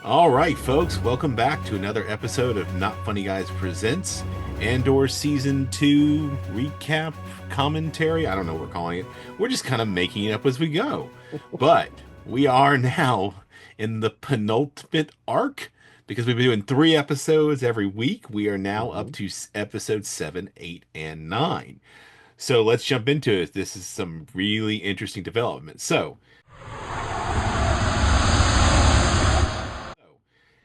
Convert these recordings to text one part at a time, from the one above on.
All right, folks, welcome back to another episode of Not Funny Guys Presents Andor Season 2 recap commentary. I don't know what we're calling it. We're just kind of making it up as we go. But we are now in the penultimate arc because we've been doing 3 episodes every week. We are now up Mhm. to episode 7, 8, and 9. So let's jump into it. This is some really interesting development.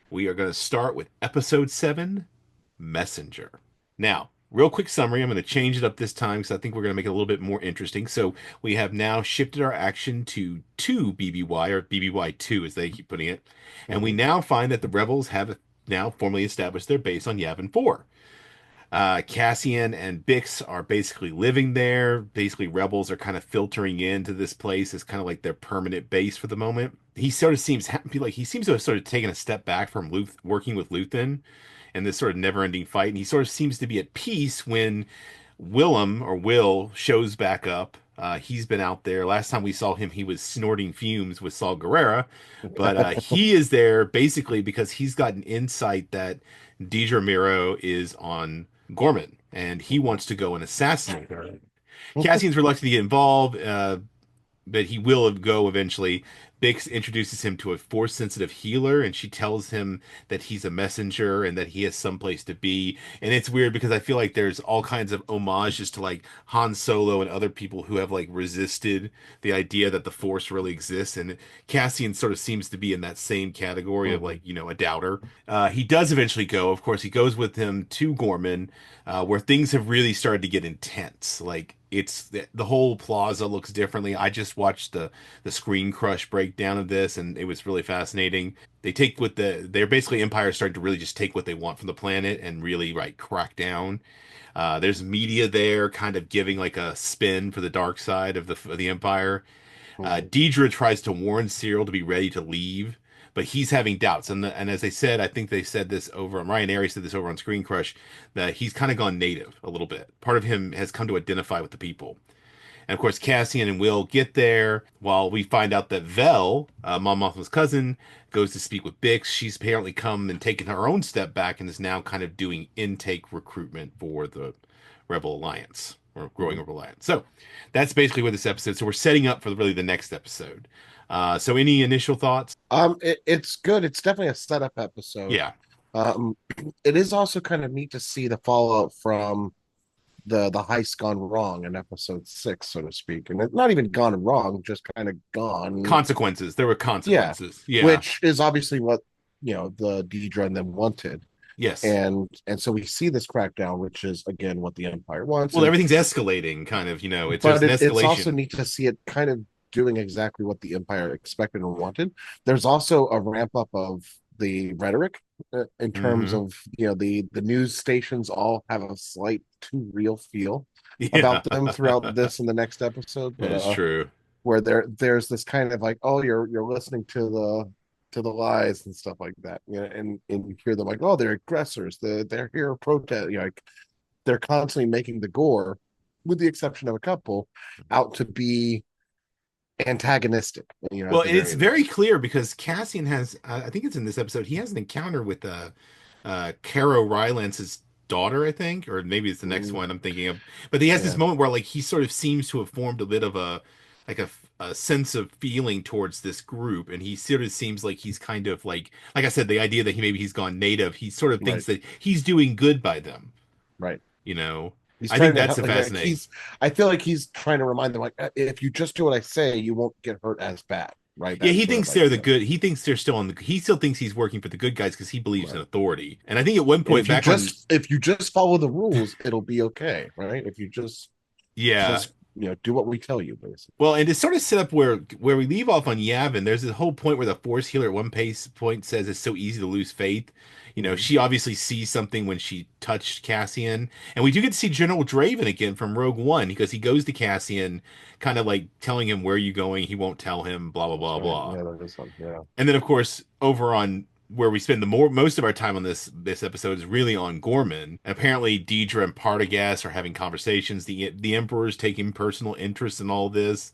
We are going to start with episode 7, Messenger. Now, real quick summary. I'm going to change it up this time because I think we're going to make it a little bit more interesting. So we have now shifted our action to 2 BBY, or BBY 2 as they keep putting it. And we Mhm. now find that the rebels have now formally established their base on Yavin 4. Cassian and Bix are basically living there. Basically, rebels are kind of filtering into this place as kind of like their permanent base for the moment. He sort of seems happy, like he seems to have sort of taken a step back from working with Luthen and this sort of never-ending fight. And he sort of seems to be at peace when Willem or Will shows back up. He's been out there. Last time we saw him, he was snorting fumes with Saul Guerrera, but he is there basically because he's got an insight that Deidre Miro is on Gorman, and he Mhm. wants to go and assassinate her. Cassian's reluctant to get involved, but he will go eventually. Bix introduces him to a force sensitive healer, and she tells him that he's a messenger and that he has someplace to be. And it's weird because I feel like there's all kinds of homages to like Han Solo and other people who have like resisted the idea that the force really exists. And Cassian sort of seems to be in that same category of Mhm. like, a doubter. He does eventually go. Of course, he goes with him to Gorman, where things have really started to get intense. Like it's the whole plaza looks differently. I just watched the Screen Crush breakdown of this, and it was really fascinating. They take what they're basically Empire starting to really just take what they want from the planet and really like crack down. There's media there, kind of giving like a spin for the dark side of the Empire. Mhm. Deidre tries to warn Cyril to be ready to leave, but he's having doubts. And as they said, I think they said this over on Ryan Airy said this over on Screen Crush, that he's kind of gone native a little bit. Part of him has come to identify with the people. And of course, Cassian and Will get there while we find out that Vel, Mon Mothma's cousin, goes to speak with Bix. She's apparently come and taken her own step back and is now kind of doing intake recruitment for the Rebel Alliance or growing Mhm. Rebel Alliance. So that's basically what this episode. So we're setting up for really the next episode. So any initial thoughts? It's good. It's definitely a setup episode. Yeah. Um, it is also kind of neat to see the fallout from the heist gone wrong in episode 6, so to speak, and it's not even gone wrong, just kind of gone. Consequences. There were Yeah, consequences. Yeah. which is obviously what the Deidre and them wanted, Yes. and so we see this crackdown, which is again what the Empire wants, Well, and everything's escalating, kind of. It's there's but an it's also escalation. neat to see it kind of doing exactly what the Empire expected and wanted. There's also a ramp up of the rhetoric in terms Hmm. of the news stations all have a slight too real feel Yeah. about them throughout this and the next episode, That but is true. where there's this kind of like, oh, you're listening to the lies and stuff like that, and you hear them like, oh, they're aggressors, they're here protest, like they're constantly making the gore, with the exception of a couple, out to be antagonistic, Well, at the and it's very very least. clear because Cassian has, I think it's in this episode, he has an encounter with Caro Rylance's daughter, I think, or maybe it's the next Mm, one I'm thinking of. But he has this yeah, moment where like he sort of seems to have formed a bit of like a sense of feeling towards this group, and he sort of seems like he's kind of like I said, the idea that he's gone native. He sort of right, thinks that he's doing good by them. right. You know, He's I think trying to that's help, the like fascinating. he's. I feel like he's trying to remind them, like, if you just do what I say, you won't get hurt as bad, right? Yeah, That he sort of thinks they're the idea, good. He thinks they're still on the. He still thinks he's working for the good guys because he believes in right? authority. And I think at one And point back on, if you just follow the rules, it'll be okay, right? If you yeah. just do what we tell you, basically. Well, and to sort of set up where we leave off on Yavin, there's this whole point where the Force healer at one pace point says it's so easy to lose faith. Mhm. She obviously sees something when she touched Cassian, and we do get to see General Draven again from Rogue One because he goes to Cassian, kind of like telling him where you going. He won't tell him, blah blah That's blah right. blah. Yeah, that is something. Yeah. And then, of course, over on where we spend the most of our time on this episode is really on Gorman. Apparently, Deidre and Partagaz are having conversations. The Emperor's taking personal interest in all this,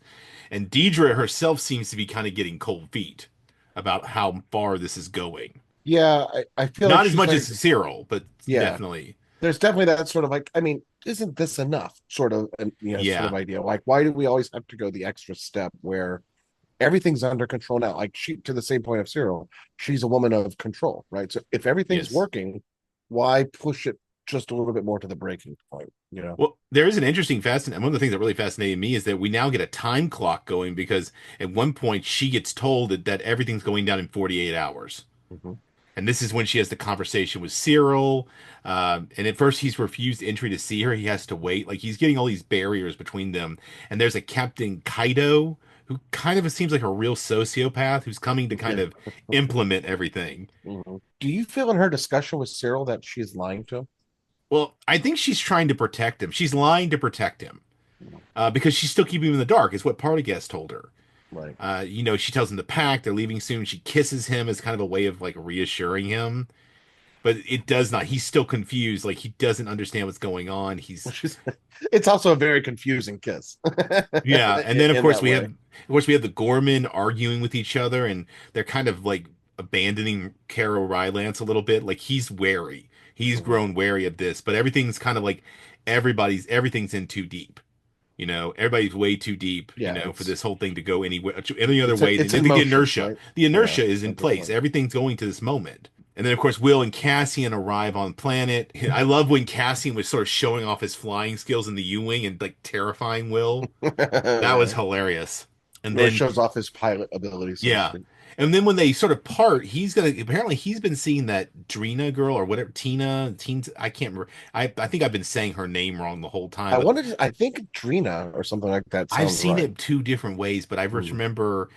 and Deidre herself seems to be kind of getting cold feet about how far this is going. Yeah, I feel like Not as she's much as very, Cyril, but yeah. definitely, There's definitely that sort of like, I mean, isn't this enough sort of, sort of yeah, idea? Like, why do we always have to go the extra step where everything's under control now? Like, she, to the same point of Cyril, she's a woman of control, right? So if everything's yes. working, why push it just a little bit more to the breaking point, you know? Well, there is an interesting fascinating. One of the things that really fascinated me is that we now get a time clock going because at one point she gets told that everything's going down in 48 hours. Mhm. And this is when she has the conversation with Cyril. And at first, he's refused entry to see her. He has to wait. Like he's getting all these barriers between them. And there's a Captain Kaido who kind of seems like a real sociopath who's coming to kind Yeah. of implement everything. Mhm. Do you feel in her discussion with Cyril that she's lying to him? Well, I think she's trying to protect him. She's lying to protect him because she's still keeping him in the dark, is what Partagaz told her. Right. She tells him to pack. They're leaving soon. She kisses him as kind of a way of like reassuring him. But it does not. He's still confused. Like he doesn't understand what's going on. He's Which is, it's also a very confusing kiss yeah. And then in that way. of course we have the Gorman arguing with each other, and they're kind of like abandoning Carol Rylance a little bit. Like he's wary. He's Mhm. grown wary of this, but everything's kind of like everything's in too deep. Everybody's way too deep, Yeah, for this whole thing to go any other it's way than it's I in think motion, right? the Yeah, inertia is in at this place. point. Everything's going to this moment. And then of course Will and Cassian arrive on planet. I love when Cassian was sort of showing off his flying skills in the U-Wing and like terrifying Will. That was Yeah. hilarious. And Really then shows off his pilot ability, so to yeah. speak. And then when they sort of part, he's been seeing that Drina girl or whatever, Teen, I can't remember. I think I've been saying her name wrong the whole time, but I think Drina or something like that I've sounds seen right. it two different ways, but I just Mm. remember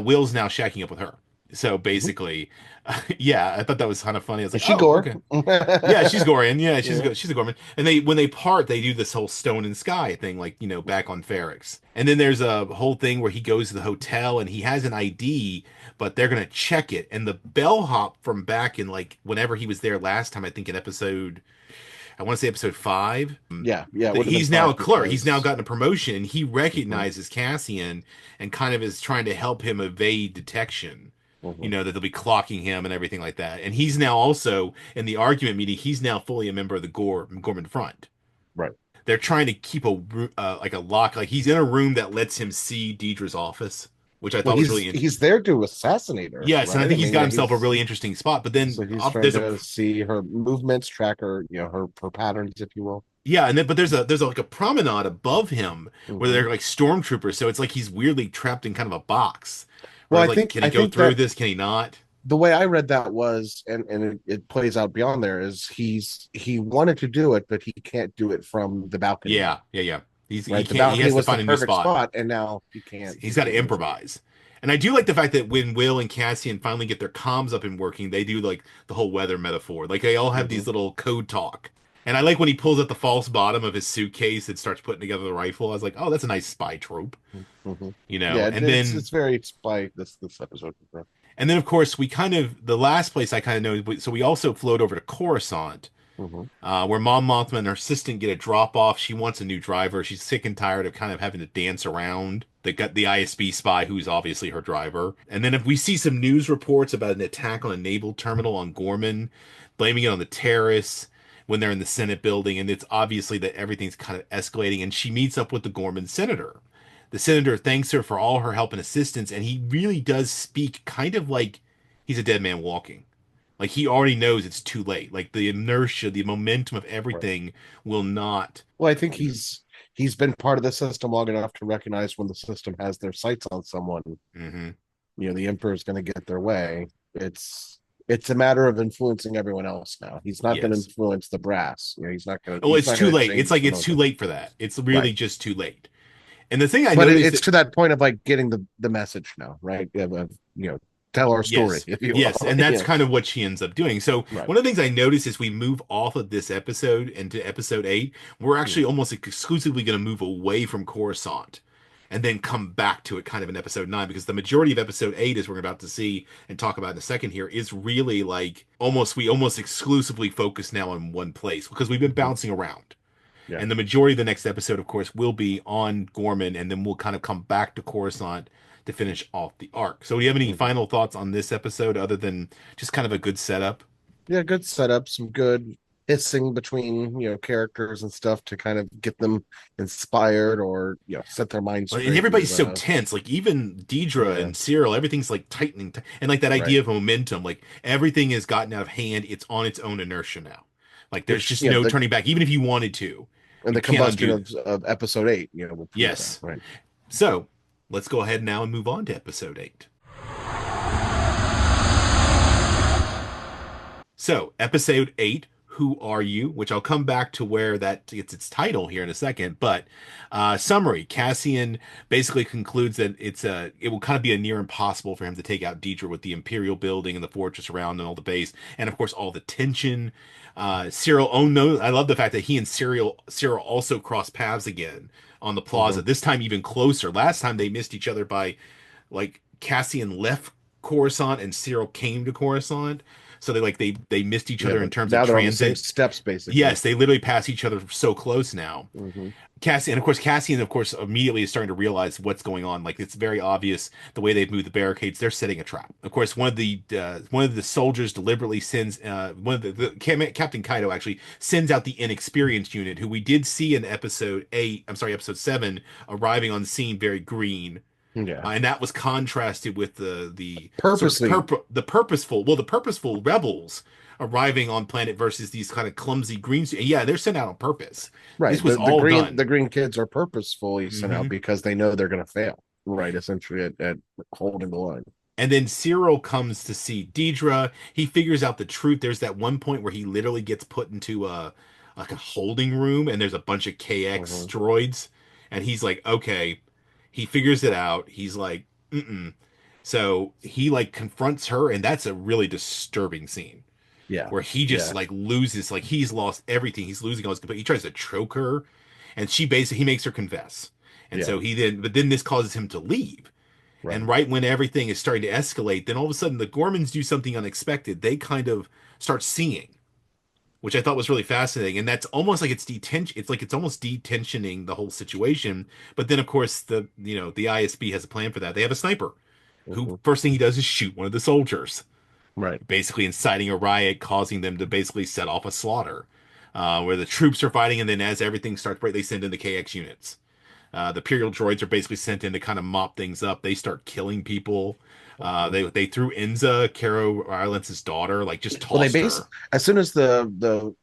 Will's now shacking up with her. So Mhm. basically, yeah, I thought that was kind of funny. I was Is like, she oh, Gore? okay. Yeah, she's Gorian. Yeah, Yeah. she's a Gorman. And when they part, they do this whole stone and sky thing, like, back on Ferrix. And then there's a whole thing where he goes to the hotel and he has an ID, but they're gonna check it. And the bellhop from back in like whenever he was there last time, I think in I want to say episode 5. Yeah, yeah, it That would have been he's now a five clerk. He's now because gotten a promotion, and he mhm, recognizes Cassian and kind of is trying to help him evade detection. mhm, That they'll be clocking him and everything like that. And he's now also in the argument meeting. He's now fully a member of the Gorman Front. right. They're trying to keep like a lock. Like he's in a room that lets him see Deidre's office, which I Well, thought was really he's there to assassinate her, yes. And I right? I think he's mean, got yeah, himself a he's really interesting spot. But then so he's trying there's a to see her movements, track her, her patterns, if you will. yeah, and then but like a promenade above him where Hmm. they're like stormtroopers, so it's like he's weirdly trapped in kind of a box. Where Well, it's like, can he I go think through that this? Can he not? the way I read that was, and it plays out beyond there, is he wanted to do it, but he can't do it from the balcony now, Yeah. He right? The can't. He balcony has to was the find a new perfect spot. spot, and now He's he got to can't do it from improvise. And I do like the fact that when Will and Cassian finally get their comms up and working, they do like the whole weather metaphor. Like they all have there. these little code talk. And I like when he pulls out the false bottom of his suitcase and starts putting together the rifle. I was like, oh, that's a nice spy trope, Hmm. Yeah, And then it's very spy this episode. of course we kind of the last place I kind of know. So we also float over to Coruscant, Hmm. where Mom Mothma and her assistant get a drop off. She wants a new driver. She's sick and tired of kind of having to dance around. They got the ISB spy, who's obviously her driver. And then if we see some news reports about an attack on a naval terminal on Gorman, blaming it on the terrorists when they're in the Senate building, and it's obviously that everything's kind of escalating. And she meets up with the Gorman senator. The senator thanks her for all her help and assistance, and he really does speak kind of like he's a dead man walking. Like he already knows it's too late. Like the inertia, the momentum of Right. everything will not. Well, I think he's been part of the system long enough to recognize when the system has their sights on someone, Hmm. the emperor is going to get their way. It's a matter of influencing everyone else now. He's not going to Yes. influence the brass. Oh, He's it's not too going to late. It's change like the it's too motive. late for that. It's really Right. just too late. And the thing I But noticed it's that to that point of like getting the message now, right? Tell our story, yes, if you yes, will. and that's Yeah. kind of what she ends up doing. So Right. one of the things I noticed is we move off of this episode into episode 8. We're Hmm. actually almost exclusively going to move away from Coruscant. and then come back to it kind of in episode 9, because the majority of episode 8, as we're about to see and talk about in a second here, is really like we almost exclusively focus now on one place because we've been Mhm. bouncing around. Yeah. And the majority of the next episode, of course, will be on Gorman, and then we'll kind of come back to Coruscant to finish off the arc. So, do you have any Mhm. final thoughts on this episode other than just kind of a good setup? Yeah, good setup, some good hissing between, characters and stuff to kind of get them inspired or, set their mind Well, and straight everybody's and so tense. Like even Deidre yeah, and Cyril, everything's like tightening, and like that right. idea of momentum. Like everything has gotten out of hand. It's on its own inertia now. Like there's Which, just no turning back. Even if you wanted to, and you the can't combustion undo. of episode 8, will prove that, Yes. right? So let's go ahead now and move on to episode 8. So, episode 8, Who Are You? Which I'll come back to where that gets its title here in a second. But summary, Cassian basically concludes that it will kind of be a near impossible for him to take out Deidre with the Imperial building and the fortress around and all the base, and of course all the tension. Cyril, oh no, I love the fact that he and Cyril also cross paths again on the plaza. Hmm. This time even closer. Last time they missed each other by like Cassian left Coruscant and Cyril came to Coruscant. So they missed each Yeah, other in but terms of now they're on the same transit. steps basically. Yes, they literally pass each other so close now. Hmm. Cassian, of course, immediately is starting to realize what's going on. Like it's very obvious the way they've moved the barricades. They're setting a trap. Of course, one of the soldiers deliberately sends Captain Kaido actually sends out the inexperienced unit, who we did see in episode 8. I'm sorry, episode 7, arriving on scene very green, Yeah, and that was contrasted with the sort of purposely, the purposeful rebels arriving on planet versus these kind of clumsy green suits. Yeah, they're sent out on purpose. This right. was The all green done. the green kids are purposefully sent out Hmm. because they know they're going to fail, right? Essentially at holding the line. And then Cyril comes to see Deidre. He figures out the truth. There's that one point where he literally gets put into a like a holding room, and there's a bunch of KX Hmm. droids, and he's like, okay. He figures it out. He's like, mm-mm. So he like confronts her, and that's a really disturbing scene Yeah, where he just yeah, like loses, like he's lost everything. He's losing all his. But he tries to choke her, and she basically he makes her confess, and yeah, so but then this causes him to leave. And right. right when everything is starting to escalate, then all of a sudden the Gormans do something unexpected. They kind of start singing, which I thought was really fascinating. And that's almost like it's detention. It's like it's almost detensioning the whole situation. But then, of course, the ISB has a plan for that. They have a sniper who Hmm. first thing he does is shoot one of the soldiers, Right. basically inciting a riot, causing them to basically set off a slaughter, where the troops are fighting. And then as everything starts break, they send in the KX units. The Imperial droids are basically sent in to kind of mop things up. They start killing people. Mhm. They threw Enza, Caro Rylance's daughter, like just Well, they tossed base her. as soon as the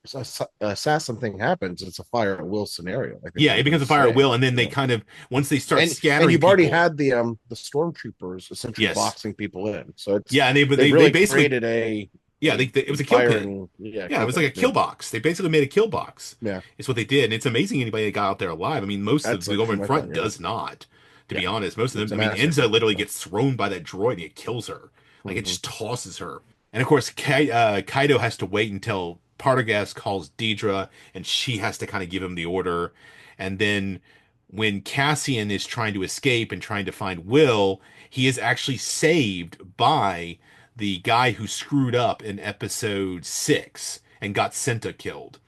assassin thing happens, it's a fire at will scenario. I think Yeah, they it even becomes a fire at say, will, and then they yeah. kind of once they start And scattering you've already people. had the stormtroopers essentially Yes, boxing people in, so it's yeah, and they've they really basically created yeah it was a a kill pin. firing, yeah, Yeah, it kill was like pin. a Yeah, kill box. They basically made a kill box. yeah, It's what they did, and it's amazing anybody that got out there alive. I mean, most of that's the actually Roman my front thought. Yeah, does not, to yeah, be honest. Most of it's them, a I mean, Enza massacre. literally Yeah. gets thrown by that droid and it kills her. Like it Hmm. just tosses her. And of course, Kaido has to wait until Partagaz calls Deidre, and she has to kind of give him the order. And then when Cassian is trying to escape and trying to find Will, he is actually saved by the guy who screwed up in episode 6 and got Senta killed.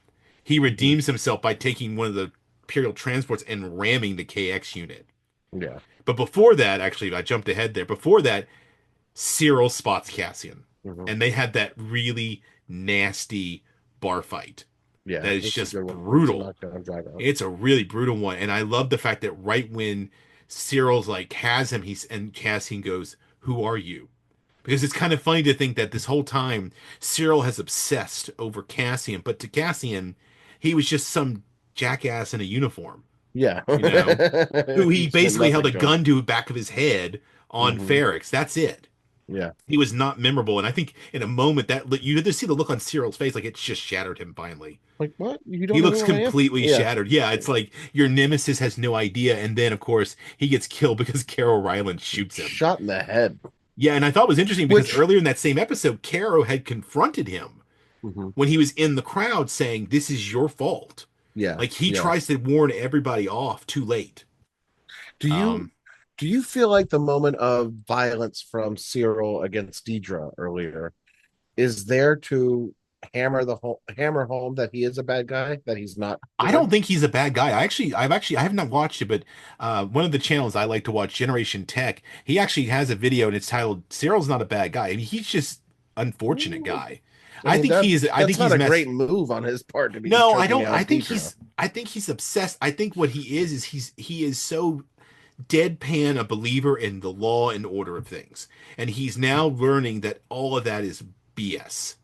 He Hmm. redeems himself by taking one of the Imperial transports and ramming the KX unit. Yeah. But before that, actually, I jumped ahead there. Before that, Cyril spots Cassian, Hmm. and they had that really nasty bar fight Yeah, that is it's a just good one. It's a brutal. knockdown drag out. It's a really brutal one, and I love the fact that right when Cyril's like has him, he's and Cassian goes, "Who are you?" Because it's kind of funny to think that this whole time Cyril has obsessed over Cassian, but to Cassian, he was just some jackass in a uniform, Yeah, you know, who he he's meant basically held nothing a to him. gun to the back of his head on Hmm. Ferrix. That's it. Yeah. He was not memorable, and I think in a moment that you had to see the look on Cyril's face, like it's just shattered him finally. Like, what? You He don't know looks who I am? completely Yeah. shattered. Yeah, it's like your nemesis has no idea, and then of course he gets killed because Carol Ryland shoots him. Shot in the head. Yeah, and I thought it was interesting because Which, earlier in that same episode, Caro had confronted him mhm, when he was in the crowd saying, "This is your fault." yeah, Like he yeah. tries to warn everybody off too late. Do you Um, do you feel like the moment of violence from Cyril against Deidre earlier is there to hammer home that he is a bad guy, that he's not I don't good? think he's a bad guy. I have not watched it, but one of the channels I like to watch, Generation Tech, he actually has a video and it's titled "Cyril's Not a Bad Guy." I mean, he's just unfortunate Ooh. guy. I mean I think that's not he's a great messed. move on his part to be No, I choking don't. out Deidre. I think he's obsessed. I think what he is so deadpan a believer in the law and order of things, and he's now learning that all of that is BS.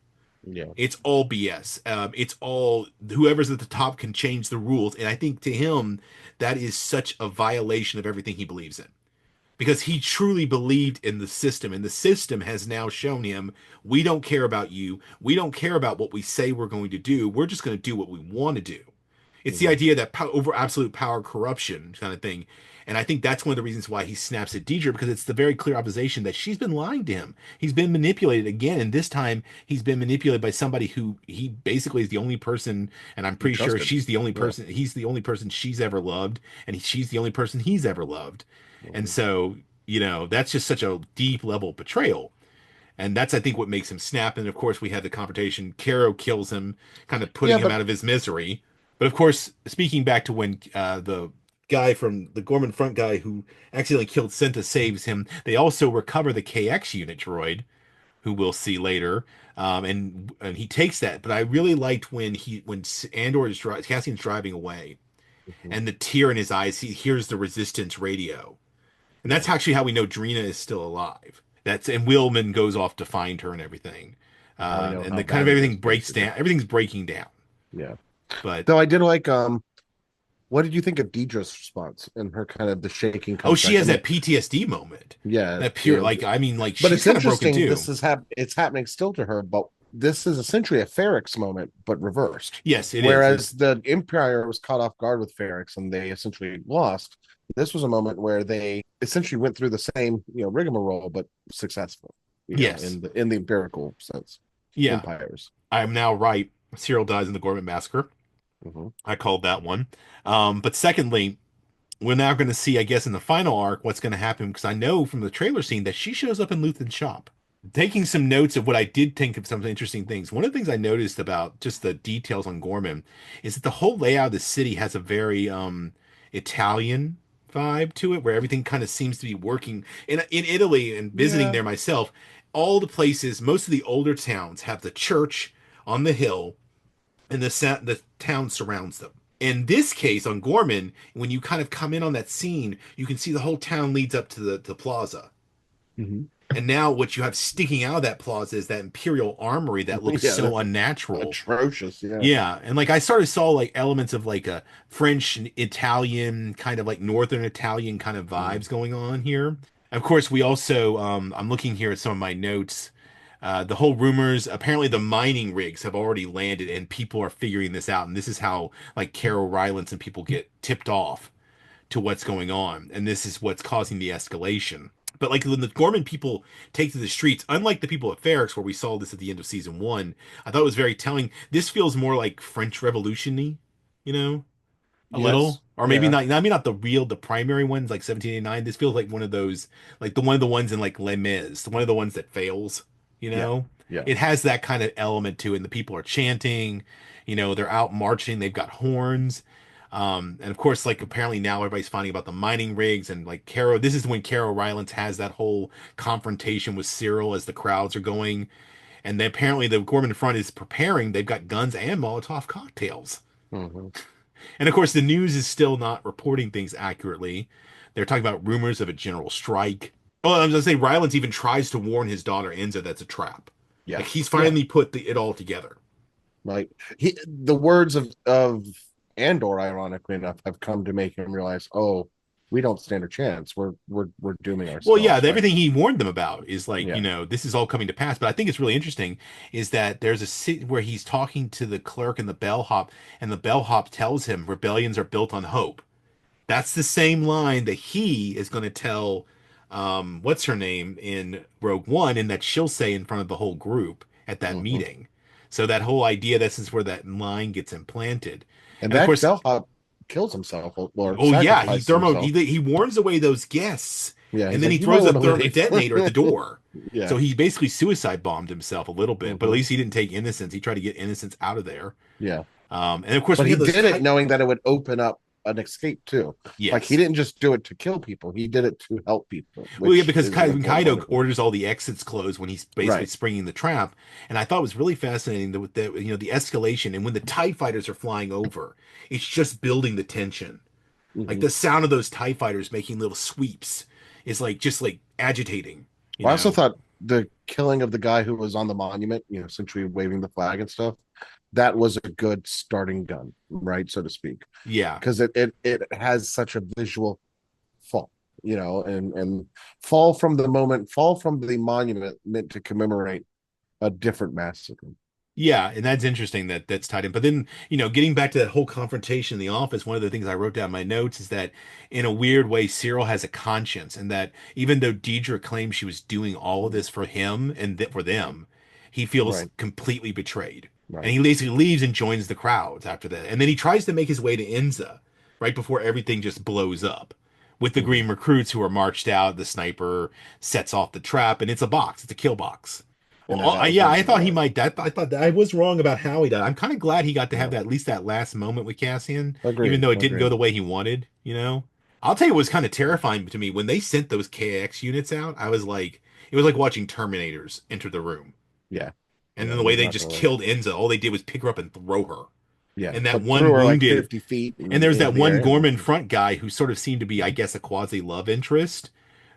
Yeah. It's all BS. It's all whoever's at the top can change the rules, and I think to him that is such a violation of everything he believes in because he truly believed in the system, and the system has now shown him we don't care about you, we don't care about what we say we're going to do, we're just going to do what we want to do. It's the Hmm. idea that over absolute power corruption kind of thing. And I think that's one of the reasons why he snaps at Deidre because it's the very clear observation that she's been lying to him. He's been manipulated again, and this time he's been manipulated by somebody who he basically is the only person, and I'm He pretty sure trusted. she's the only Yeah. person, he's the only person she's ever loved, and she's the only person he's ever loved. And Mhm. so, that's just such a deep level of betrayal. And that's, I think, what makes him snap. And of course, we had the confrontation. Caro kills him, kind of putting Yeah, him but out of his misery. But of course, speaking back to when the guy from the Gorman Front guy who accidentally killed Cinta saves him, they also recover the KX unit droid, who we'll see later. And he takes that. But I really liked when Andor is Cassian's driving away, Mhm. and the tear in his eyes, he hears the resistance radio, and Yeah, that's actually how we know Drina is still alive. That's and Willman goes off to find her and everything, now we know and how the kind of bad it everything is, breaks basically. down. Everything's breaking down. Yeah. But Though I did like what did you think of Deidre's response and her kind of the shaking oh, comes she back? I has mean, that PTSD moment. yeah, That pure like but she's it's kind of broken interesting. too. It's happening still to her, but this is essentially a Ferrex moment, but reversed. Yes, it is. Whereas the Empire was caught off guard with Ferrex and they essentially lost. This was a moment where they essentially went through the same, rigmarole, but successful, Yes, in the empirical sense. yeah. Empires. I am now right. Cyril dies in the Gorman massacre. Hmm. I called that one. But secondly, we're now going to see, I guess, in the final arc, what's going to happen because I know from the trailer scene that she shows up in Luthen's shop. Taking some notes of what I did think of some interesting things. One of the things I noticed about just the details on Gorman is that the whole layout of the city has a very Italian vibe to it, where everything kind of seems to be working. In Italy and visiting Yeah. there myself, all the places, most of the older towns have the church on the hill, and the town surrounds them. In this case, on Gorman, when you kind of come in on that scene, you can see the whole town leads up to the plaza. Hmm. And now what you have sticking out of that plaza is that Imperial armory that looks Yeah, so that's unnatural. atrocious. Yeah. Yeah, and like I sort of saw like elements of like a French and Italian kind of like Northern Italian kind of Mm. vibes going on here. Of course, we also I'm looking here at some of my notes. The whole rumors, apparently the mining rigs have already landed and people are figuring this out. And this is how like Carol Rylance and people get tipped off to what's going on. And this is what's causing the escalation. But like when the Gorman people take to the streets, unlike the people at Ferrex, where we saw this at the end of season one, I thought it was very telling. This feels more like French Revolution-y, you know, a Yes. little, or maybe Yeah. not. I mean, not the primary ones like 1789. This feels like one of those, like the one of the ones in like Les Mis, one of the ones that fails. You Yeah. know, Yeah. it has that kind of element to it. And the people are chanting. They're out marching. They've got horns. And of course, like apparently now everybody's finding about the mining rigs and like Caro. This is when Caro Rylance has that whole confrontation with Cyril as the crowds are going. And then apparently the Gorman Front is preparing. They've got guns and Molotov cocktails. Hmm. And of course, the news is still not reporting things accurately. They're talking about rumors of a general strike. Oh, I was gonna say, Rylance even tries to warn his daughter Enza that's a trap. Yeah. Like he's Yeah. finally put it all together. Like the words of Andor, ironically enough, have come to make him realize, oh, we don't stand a chance. We're dooming Well, yeah, ourselves. Like, everything he warned them about is like, yeah. this is all coming to pass. But I think it's really interesting is that there's a scene where he's talking to the clerk and the bellhop, and the bellhop tells him rebellions are built on hope. That's the same line that he is going to tell, what's her name in Rogue One, and that she'll say in front of the whole group at that Hmm. meeting. So that whole idea, this is where that line gets implanted. And And of that course, bellhop kills himself or Oh yeah, he sacrifices thermo himself. he warns away those guests, Yeah, and he's then he like, you might throws a want to thermal leave. detonator at the door. Yeah. So he basically suicide bombed himself a little bit, but at Hmm. least he didn't take innocence. He tried to get innocence out of there. Yeah. And of course But we he have those did it tight. knowing that it would open up an escape too. Like he Yes. didn't just do it to kill people; he did it to help people, Well, yeah, which because is an When important part Kaido of it. orders all the exits closed when he's basically Right. springing the trap, and I thought it was really fascinating the escalation and when the TIE fighters are flying over, it's just building the tension. Like Hmm. the sound of those TIE fighters making little sweeps is like just like agitating, you I also know? thought the killing of the guy who was on the monument, essentially waving the flag and stuff, that was a good starting gun, right, so to speak, Yeah. because it has such a visual fall, and fall from the monument meant to commemorate a different massacre. Yeah, and that's interesting that that's tied in. But then, getting back to that whole confrontation in the office, one of the things I wrote down in my notes is that in a weird way, Cyril has a conscience, and that even though Deidre claims she was doing all of this for him and that for them, he feels Right, completely betrayed. And right. he basically leaves and joins the crowds after that. And then he tries to make his way to Enza right before everything just blows up with the Hmm. green recruits who are marched out. The sniper sets off the trap, and it's a box, it's a kill box. And Well, then that was yeah, when I she thought he died. might. I thought that I was wrong about how he died. I'm kind of glad he got to have Yeah, that at least that last moment with Cassian, even agreed, though it didn't go agreed. the way he wanted. I'll tell you what was kind of terrifying to me when they sent those KX units out. I was like, it was like watching Terminators enter the room, Yeah, and yeah, then the it way was they not just gonna work. killed Enza. All they did was pick her up and throw her, Yeah, and that but threw one her like wounded. 50 feet And there's in that the one air. Gorman front guy who sort of seemed to be, I guess, a quasi love interest.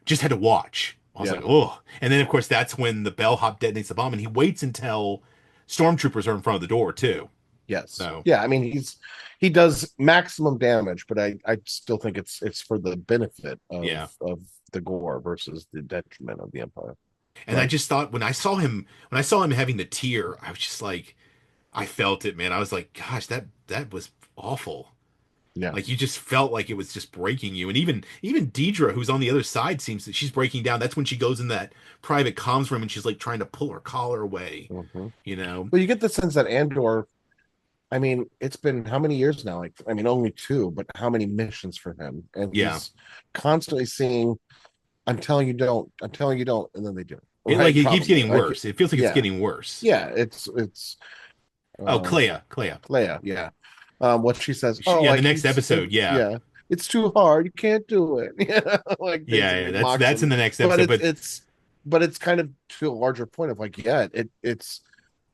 Just had to watch. I was like, Yeah. oh. And then, of course, that's when the bellhop detonates the bomb, and he waits until stormtroopers are in front of the door too. Yes. So Yeah. I mean, he does maximum damage, but I still think it's for the benefit yeah. of the gore versus the detriment of the Empire. And I Right. just thought when I saw him having the tear, I was just like, I felt it, man. I was like, gosh, that was awful. Yeah. Like you just felt like it was just breaking you. And even Deidre, who's on the other side, seems that she's breaking down. That's when she goes in that private comms room and she's like trying to pull her collar away, Hmm. you know? Well, you get the sense that Andor. I mean, it's been how many years now? Like, I mean, only two, but how many missions for him? And Yeah. he's constantly seeing, "I'm telling you, don't. I'm telling you, don't," and then they do. It like Right? it keeps Probably. getting Like, worse. It feels like it's yeah, getting worse. yeah. It's Oh, uh Clea. Leia, yeah. What she says, oh, Yeah, the like next episode. Yeah. yeah, it's too hard. You can't do it. Yeah, like Yeah, basically mocks that's him. in the next But episode. But but it's kind of to a larger point of like, yeah, it's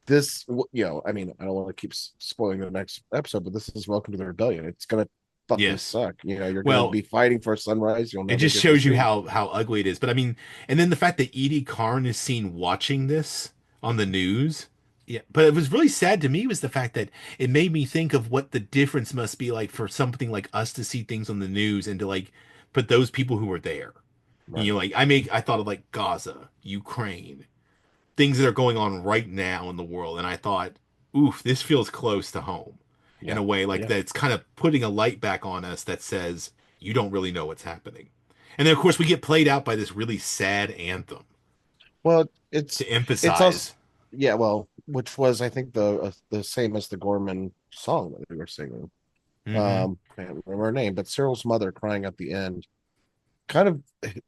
this. I mean, I don't want to keep spoiling the next episode, but this is Welcome to the Rebellion. It's gonna fucking yes. suck. You're gonna Well, be fighting for sunrise. You'll it never just get to shows you see. how ugly it is. But I mean, and then the fact that Edie Karn is seen watching this on the news. Yeah, but it was really sad to me was the fact that it made me think of what the difference must be like for something like us to see things on the news and to like put those people who were there. Right. Like I thought of like Gaza, Ukraine, things that are going on right now in the world. And I thought, oof, this feels close to home in Yeah. a way like Yeah. that it's kind of putting a light back on us that says you don't really know what's happening. And then of course we get played out by this really sad anthem Well, to it's also emphasize. yeah. Well, which was I think the same as the Gorman song that we were singing. Hmm. Can't remember her name, but Cyril's mother crying at the end. Kind of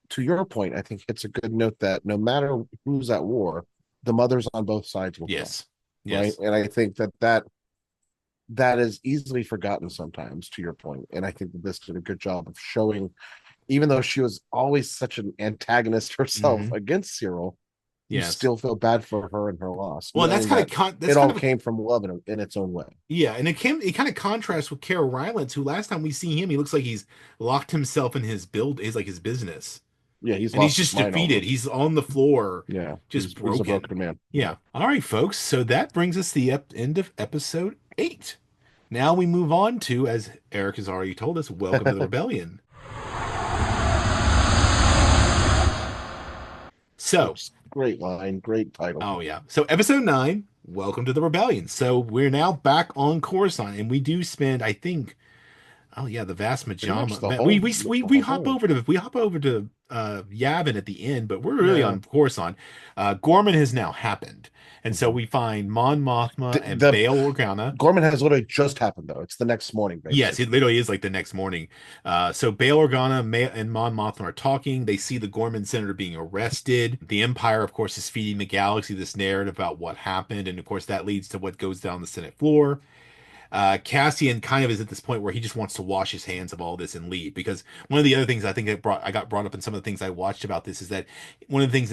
to your point, I think it's a good note that no matter who's at war, the mothers on both sides will come, Yes. right? Yes. And I think that is easily forgotten sometimes, to your point. And I think that this did a good job of showing, even though she was always such an antagonist herself Hmm. against Cyril, you Yes. still feel bad for her and her loss, Well, and knowing that that's it kind all of came from love in its own way. yeah, and it kind of contrasts with Carol Rylance, who last time we see him, he looks like he's locked himself in his business. Yeah, he's And he's lost his just mind defeated. almost. He's on the floor, Yeah, just he's a broken. broken man. Yeah. Yeah. All right, folks. So that brings us to the end of episode 8. Now we move on to, as Eric has already told us, Welcome to the Rebellion. So, Which great line, great title. oh yeah. So episode 9, Welcome to the Rebellion. So we're now back on Coruscant, and we do spend, I think, oh yeah, the vast Pretty much majority. We hop whole. over to Yavin at the end, but we're really Yeah. on Coruscant. Gorman has now happened. And so Mhm. we find Mon Mothma and The Bail Organa. Gorman has literally just happened though. It's the next morning, Yes, it basically. literally is like the next morning. So Bail Organa and Mon Mothma are talking. They see the Gorman Senator being arrested. The Empire, of course, is feeding the galaxy this narrative about what happened, and of course that leads to what goes down the Senate floor. Cassian kind of is at this point where he just wants to wash his hands of all this and leave, because one of the other things I think I got brought up in some of the things I watched about this is that one of the things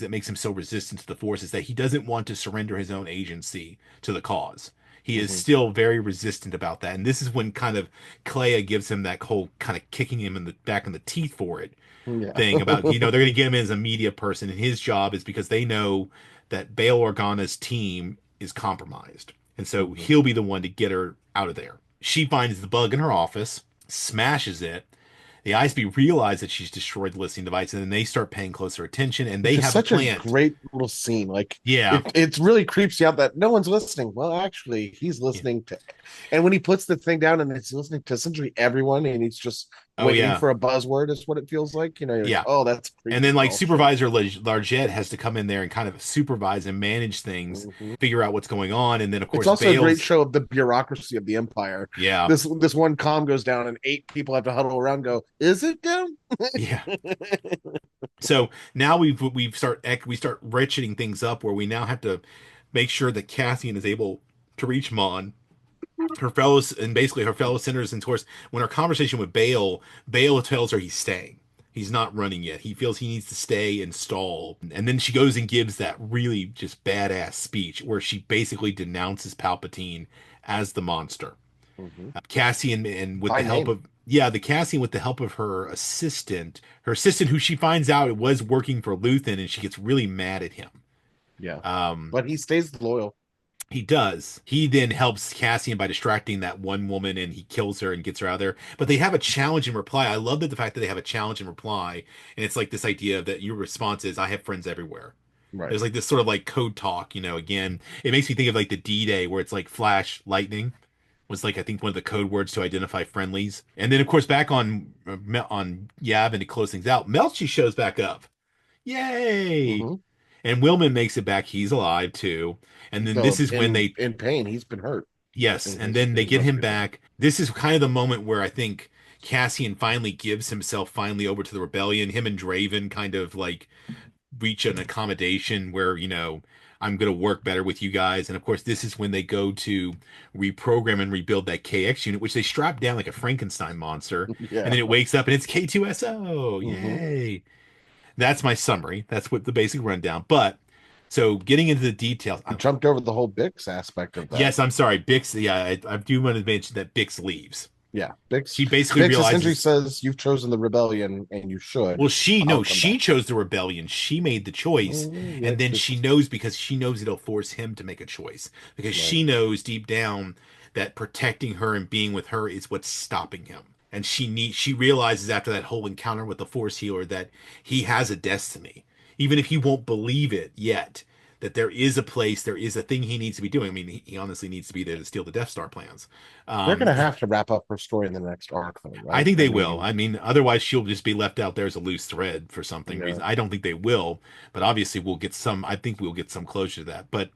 that makes him so resistant to the Force is that he doesn't want to surrender his own agency to the cause. He is Hmm. still very resistant about that, and this is when kind of Clea gives him that whole kind of kicking him in the back in the teeth for it Yeah. thing about, they're going to get him as a media person, and his job is because they know that Bail Organa's team is compromised. And so Hmm. he'll be the one to get her out of there. She finds the bug in her office, smashes it. The ISB realize that she's destroyed the listening device, and then they start paying closer attention, and they Which is have a such a plant. great little scene. Like Yeah. it really creeps you out that no one's listening. Well, actually, he's Yeah. listening to, and when he puts the thing down and it's listening to essentially everyone, and he's just Oh, waiting yeah. for a buzzword, is what it feels like. You know, you're like, Yeah. oh, that's And then creepy. like Oh shit. Supervisor Largette has to come in there and kind of supervise and manage things, Hmm. figure out what's going on, and then of It's course also a great Bale's. show of the bureaucracy of the empire. Yeah. This one comm goes down, and eight people have to huddle around. And go, is it down? Yeah. So now we start ratcheting things up where we now have to make sure that Cassian is able to reach Mon, her fellows, and basically her fellow senators. And of course, when our conversation with Bale tells her he's staying. He's not running yet. He feels he needs to stay and stall. And then she goes and gives that really just badass speech where she basically denounces Palpatine as the monster. Hmm. Cassian, and with By the help name. of, yeah, the Cassian with the help of her assistant who she finds out it was working for Luthen, and she gets really mad at him. Yeah, Um, but he stays loyal. he does. He then helps Cassian by distracting that one woman, and he kills her and gets her out of there. But they have a challenge in reply. I love that the fact that they have a challenge in reply, and it's like this idea that your response is, "I have friends everywhere." Right. There's like this sort of like code talk, again, it makes me think of like the D-Day where it's like flash lightning was like I think one of the code words to identify friendlies. And then of course back on Yavin to close things out, Melchi shows back up. Yay! Hmm. And Willman makes it back. He's alive too. And then this Though is when they, in pain, he's been hurt yes, in and then in they his get him rescue mission. back. This is kind of the moment where I think Cassian finally gives himself finally over to the rebellion. Him and Draven kind of like reach an accommodation where, I'm going to work better with you guys. And of course, this is when they go to reprogram and rebuild that KX unit, which they strap down like a Frankenstein monster. And Yeah. then it wakes up and it's K2SO. Hmm. Yay. That's my summary. That's what the basic rundown. But so getting into the details. We jumped over the whole Bix aspect of that. Yes, I'm sorry. Bix. Yeah, I do want to mention that Bix leaves. Yeah, Bix. She basically Bix essentially realizes. says you've chosen the rebellion and you Well, should. she I'll no, come she back. chose the rebellion. She made the choice, Yeah, and then she just knows because she knows it'll force him to make a choice because right. she knows deep down that protecting her and being with her is what's stopping him. And she realizes after that whole encounter with the Force healer that he has a destiny, even if he won't believe it yet. That there is a place, there is a thing he needs to be doing. I mean, he honestly needs to be there to steal the Death Star plans. They're Um, gonna have to wrap up her story in the next arc, though, I right? think I they will. mean, I mean, otherwise she'll just be left out there as a loose thread for something yeah. reason. I don't think they will, but obviously we'll get some. I think we'll get some closure to that. But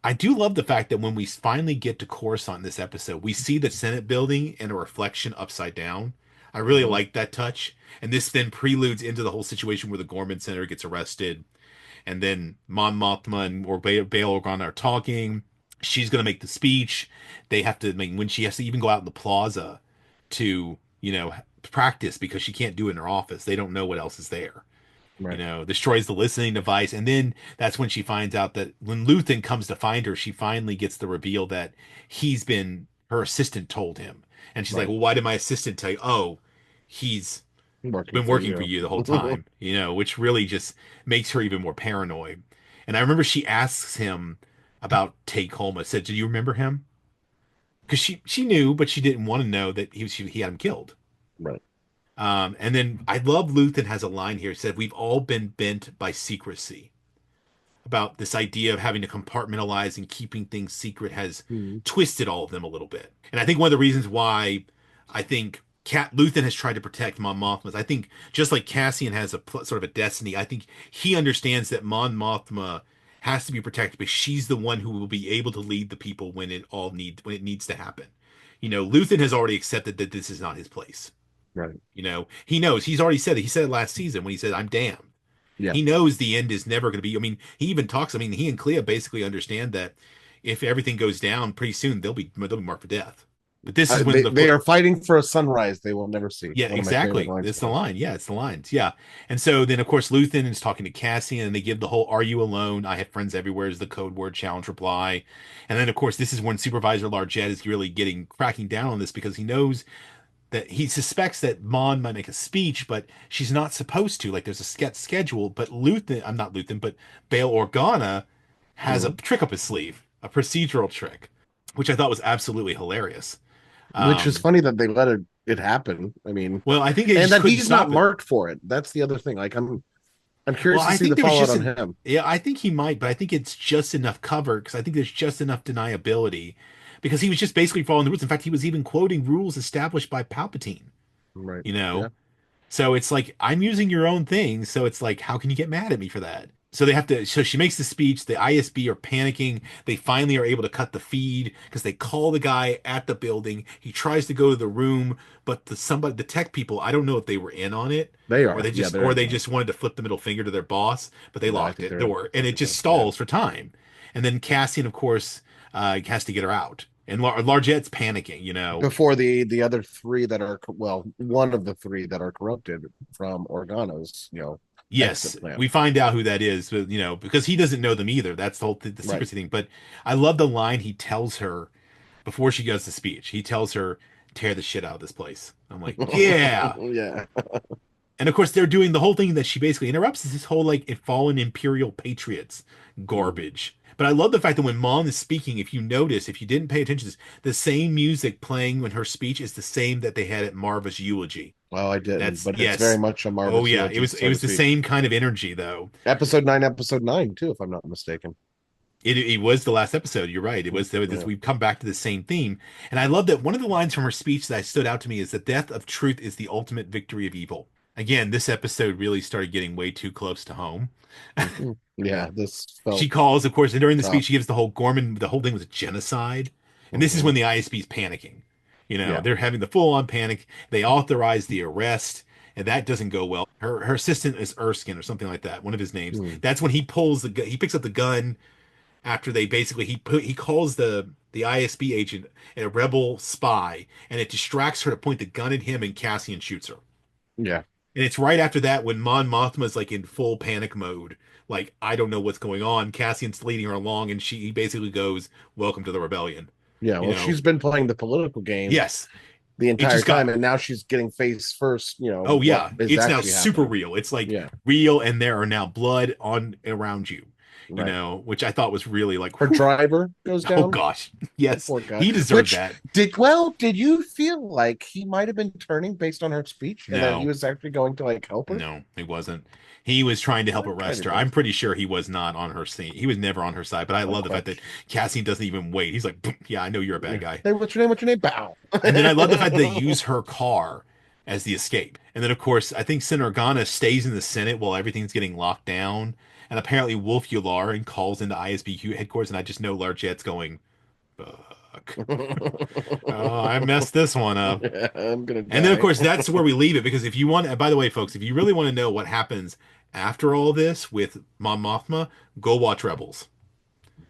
I do love the fact that when we finally get to Coruscant in this episode, we see the Senate building in a reflection upside down. I really Hmm. like that touch, and this then preludes into the whole situation where the Gorman Senator gets arrested, and then Mon Mothma and or Bail Organa are talking. She's gonna make the speech. They have to make when she has to even go out in the plaza to practice because she can't do it in her office. They don't know what else is there. Right. Destroys the listening device, and then that's when she finds out that when Luthen comes to find her, she finally gets the reveal that her assistant told him, and she's like, Right. "Well, why did my assistant tell you?" Oh, he's Working been for working for you. you the whole time, which really just makes her even more paranoid. And I remember she asks him about Take Home. I said, "Do you remember him?" Because she knew, but she didn't want to know that he had him killed. Right. And then I love Luthen has a line here. He said, "We've all been bent by secrecy." About this idea of having to compartmentalize and keeping things secret has Mhm. twisted all of them a little bit. And I think one of the reasons why I think Luthen has tried to protect Mon Mothma is I think just like Cassian has sort of a destiny, I think he understands that Mon Mothma has to be protected, but she's the one who will be able to lead the people when it needs to happen. Luthen has already accepted that this is not his place. Right. He knows. He's already said it. He said it last season when he said, "I'm damned." Yeah. He knows the end is never going to be. I mean, he even talks. I mean, he and Clea basically understand that if everything goes down pretty soon, they'll be marked for death. But this is when They are fighting for a sunrise they will never see. yeah, One of my favorite exactly. lines It's the ever. line. Yeah, it's the lines. Yeah. And so then, of course, Luthen is talking to Cassian, and they give the whole "Are you alone? I have friends everywhere" is the code word challenge reply. And then, of course, this is when Supervisor Largette is really cracking down on this because he knows that he suspects that Mon might make a speech, but she's not supposed to. Like there's a schedule, but I'm not Luthen, but Bail Organa has a Mhm. trick up his sleeve, a procedural trick, which I thought was absolutely hilarious. Which is Um, funny that they let it happen. I mean, well, I think they and just that couldn't he's not stop it. marked for it. That's the other thing. Like I'm Well, curious to I see the think there was fallout just on an him. yeah, I think he might, but I think it's just enough cover because I think there's just enough deniability because he was just basically following the rules. In fact, he was even quoting rules established by Palpatine, Right. you know. Yeah. So it's like I'm using your own thing. So it's like, how can you get mad at me for that? So they have to. So she makes the speech. The ISB are panicking. They finally are able to cut the feed because they call the guy at the building. He tries to go to the room, but the tech people, I don't know if they were in on it They or are. they Yeah, just or they're they in. just wanted to flip the middle finger to their boss, but they No, I locked think it they're in. door I and it think just so. Yeah. stalls for time. And then Cassian, of course, has to get her out. And Largette's panicking. Before the other three that are well, one of the three that are corrupted from Organa's, Yes, exit plan. we find out who that is, but because he doesn't know them either. That's the Right. secrecy thing. But I love the line he tells her before she goes to speech. He tells her, "Tear the shit out of this place." I'm like, yeah. Yeah. And of course, they're doing the whole thing that she basically interrupts is this whole like fallen Imperial patriots Mhm. garbage. But I love the fact that when Mom is speaking, if you notice, if you didn't pay attention to this, the same music playing when her speech is the same that they had at Marva's eulogy. Well, I didn't, That's but it's very yes. much a Oh Marva's yeah, it eulogy, was it so to was the speak. same kind of energy though. Episode 9, too, if I'm not mistaken. It was the last episode. You're right. It was there was this, Yeah. we've come back to the same theme, and I love that one of the lines from her speech that stood out to me is the death of truth is the ultimate victory of evil. Again, this episode really started getting way too close to home. Mhm. Yeah, this She felt calls, of course, and during the speech, tough. she gives the whole Gorman. The whole thing was a genocide, and this is Hmm. when the ISB is panicking. Yeah. They're having the full-on panic. They authorize the arrest, and that doesn't go well. Her assistant is Erskine or something like that, one of his names. Hmm. That's when he pulls the gun. He picks up the gun after they basically he calls the ISB agent a rebel spy, and it distracts her to point the gun at him, and Cassian shoots her. Yeah. And it's right after that when Mon Mothma's like in full panic mode, like I don't know what's going on. Cassian's leading her along, and he basically goes, "Welcome to the rebellion." Yeah. You Well, know, she's been playing the political game yes, the it entire just time, got. and now she's getting face first, Oh what yeah, is it's now actually super happening. real. It's like Yeah. real, and there are now blood on around you. Right. Which I thought was really like, Her whew, driver goes oh down. gosh, The yes, poor guy. he deserved Which that. did you feel like he might have been turning based on her speech and that he No, was actually going to like help her? No, he wasn't. He was trying to help I kind arrest of her. did. I'm pretty sure he was not on her side. He was never on her side. But I No love the fact that question. Cassian doesn't even wait. He's like, "Boom, yeah, I know you're a bad Yeah. guy." Hey, what's your name? What's your name? Bow. And then I love the fact that they use her car as the escape. And then, of course, I think Senator Organa stays in the Senate while everything's getting locked down. And apparently, Wolf Yularen calls into ISBQ headquarters. And I just know Larjette's going, fuck. Oh, I messed this one up. I'm gonna And then, of die. course, that's where we leave it because if you want, by the way, folks, if you really want to know what happens after all this with Mon Mothma, go watch Rebels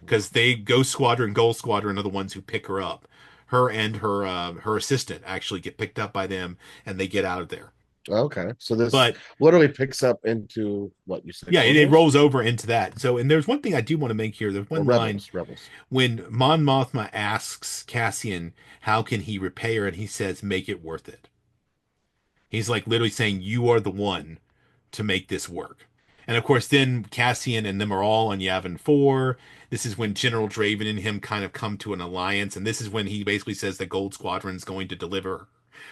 because they Ghost Squadron, Gold Squadron are the ones who pick her up. Her and her assistant actually get picked up by them, and they get out of there. Okay, so this But literally picks up into what you said, yeah, Clone it Wars rolls over into that. So, and there's one thing I do want to make here. There's or one line Rebels? Rebels. when Mon Mothma asks Cassian how can he repay her, and he says, "Make it worth it." He's like literally saying, "You are the one to make this work." And of course, then Cassian and them are all on Yavin 4. This is when General Draven and him kind of come to an alliance. And this is when he basically says the Gold Squadron is going to deliver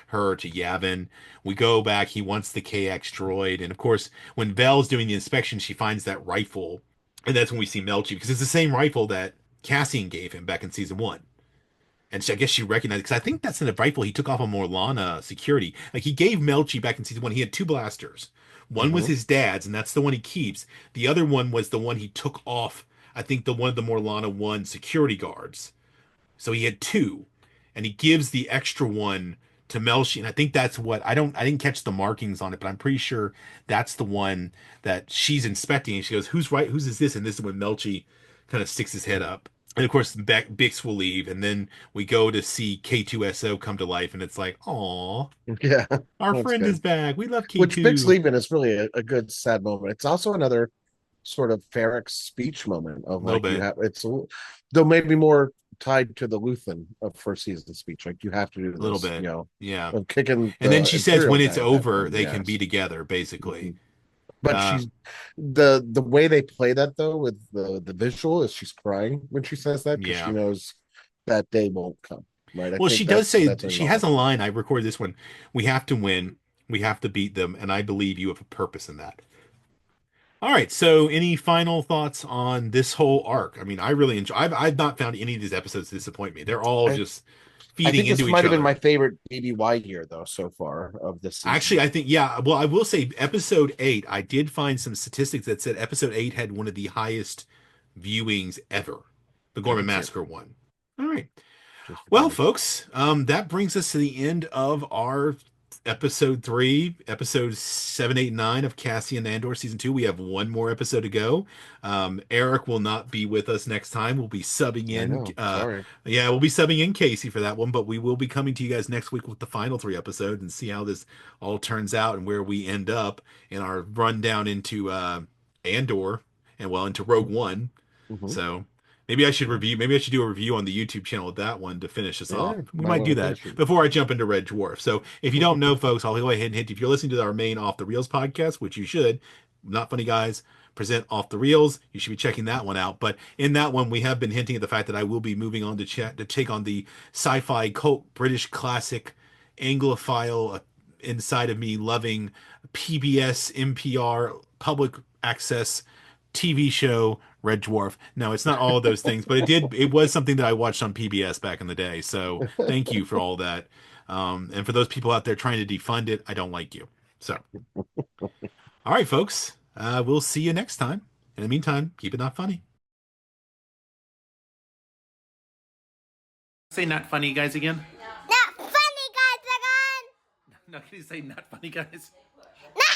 her to Yavin. We go back. He wants the KX droid. And of course, when Vel's doing the inspection, she finds that rifle. And that's when we see Melchi because it's the same rifle that Cassian gave him back in season one. And I guess she recognized because I think that's in the rifle he took off of Morlana security. Like he gave Melchi back in season one. He had two blasters. One was Hmm. his dad's, and that's the one he keeps. The other one was the one he took off. I think the one of the Morlana one security guards. So he had two, and he gives the extra one to Melshi. And I think that's what I didn't catch the markings on it, but I'm pretty sure that's the one that she's inspecting. And she goes, "Who's right? Whose is this?" And this is when Melchi kind of sticks his head up. And of course, Bix will leave, and then we go to see K2SO come to life, and it's like, "Aw, Yeah, our that's friend is good. back. We love Which Bix K2." leaving is really a good sad moment. It's also another sort of Ferrick's speech moment of A little like you bit, have though maybe more tied to the Luthen of first season speech. Like you have to do a little this, bit, yeah. of kicking And then the she says, Imperial "When it's guy at that over, point. they can be Yes. together." Basically, Mhm. But uh, she's the way they play that though with the visual is she's crying when she says that because she yeah. knows that day won't come. Right. I Well, she think does say that's an she has a acknowledgement. line. I recorded this one. We have to win. We have to beat them, and I believe you have a purpose in that. All right. So, any final thoughts on this whole arc? I mean, I really enjoy. I've not found any of these episodes disappoint me. They're all I, just I feeding think into this each might have been my other. favorite BBY year though so far of this Actually, season. I think yeah. Well, I will say episode 8. I did find some statistics that said episode 8 had one of the highest viewings ever. The I Gorman can see it. Massacre one. All right. Just Well, forgetting. folks, that brings us to the end of our episode 3, episodes 7, 8, and 9 of Cassian Andor season 2. We have one more episode to go. Eric will not be with us next time. We'll be subbing I in. know. Sorry. Yeah, we'll be subbing in Casey for that one, but we will be coming to you guys next week with the final 3 episodes and see how this all turns out and where we end up in our rundown into Andor and well into Rogue One. Mm-hmm. So maybe I should review. Maybe I should do a review on the YouTube channel of that one to finish us off. Yeah, We might might want do to that finish it. before I jump into Red Dwarf. So if you don't know, folks, I'll go ahead and hint. If you're listening to our main Off the Reels podcast, which you should, Not Funny Guys present Off the Reels, you should be checking that one out. But in that one, we have been hinting at the fact that I will be moving on to take on the sci-fi cult British classic Anglophile inside of me loving PBS NPR public access TV show Red Dwarf. No, it's not all of those things, but it was something that I watched on PBS back in the day. So thank you for all that. And for those people out there trying to defund it, I don't like you. So, all right, folks, we'll see you next time. In the meantime, keep it not funny. Say not funny, guys, again. Not funny guys again. No, can you say not funny, guys? Not